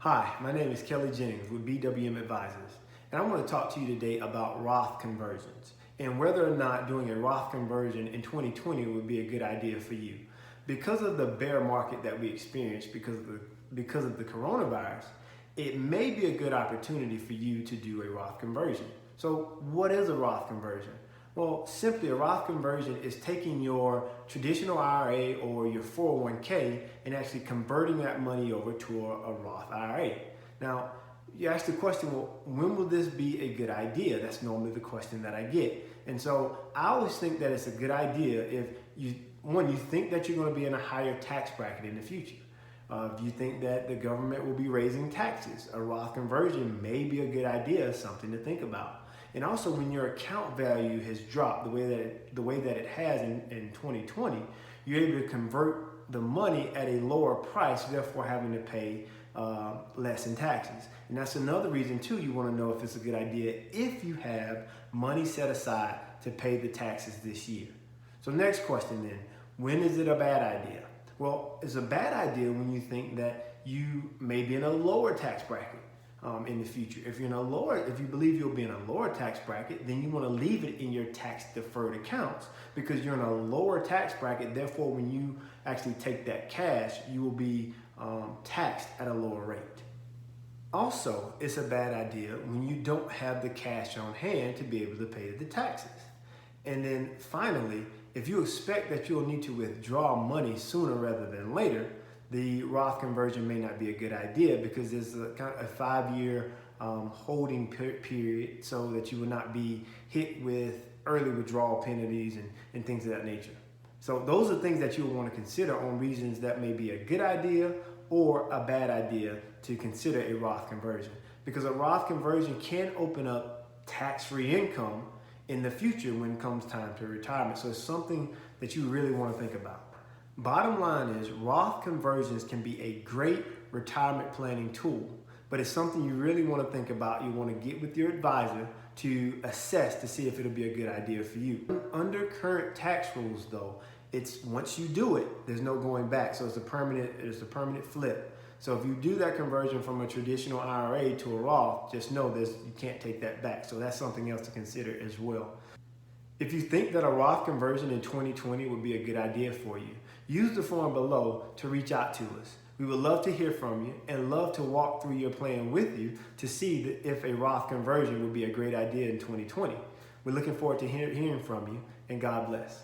Hi, my name is Kelly Jennings with BWM Advisors, and I want to talk to you today about Roth conversions and whether or not doing a Roth conversion in 2020 would be a good idea for you. Because of the bear market that we experienced because of the coronavirus, it may be a good opportunity for you to do a Roth conversion. So what is a Roth conversion? Well, simply a Roth conversion is taking your traditional IRA or your 401k and actually converting that money over to a Roth IRA. Now, you ask the question, well, when will this be a good idea? That's normally the question that I get. And so I always think that it's a good idea if you think that you're going to be in a higher tax bracket in the future. If you think that the government will be raising taxes, a Roth conversion may be a good idea, something to think about. And also, when your account value has dropped the way that it has in 2020, you're able to convert the money at a lower price, therefore having to pay less in taxes. And that's another reason too you want to know if it's a good idea if you have money set aside to pay the taxes this year. So next question then, when is it a bad idea? Well, it's a bad idea when you think that you may be in a lower tax bracket in the future. If you believe you'll be in a lower tax bracket, then you want to leave it in your tax deferred accounts because you're in a lower tax bracket. Therefore, when you actually take that cash, you will be taxed at a lower rate. Also, it's a bad idea when you don't have the cash on hand to be able to pay the taxes. And then finally, if you expect that you'll need to withdraw money sooner rather than later, the Roth conversion may not be a good idea because there's a 5-year holding period so that you will not be hit with early withdrawal penalties and things of that nature. So those are things that you will want to consider on reasons that may be a good idea or a bad idea to consider a Roth conversion. Because a Roth conversion can open up tax-free income in the future when it comes time to retirement. So it's something that you really want to think about. Bottom line is Roth conversions can be a great retirement planning tool, but it's something you really want to think about. You want to get with your advisor to assess to see if it'll be a good idea for you. Under current tax rules though, it's once you do it, there's no going back. So it's a permanent flip. So if you do that conversion from a traditional IRA to a Roth, just know you can't take that back. So that's something else to consider as well. If you think that a Roth conversion in 2020 would be a good idea for you, use the form below to reach out to us. We would love to hear from you and love to walk through your plan with you to see if a Roth conversion would be a great idea in 2020. We're looking forward to hearing from you, and God bless.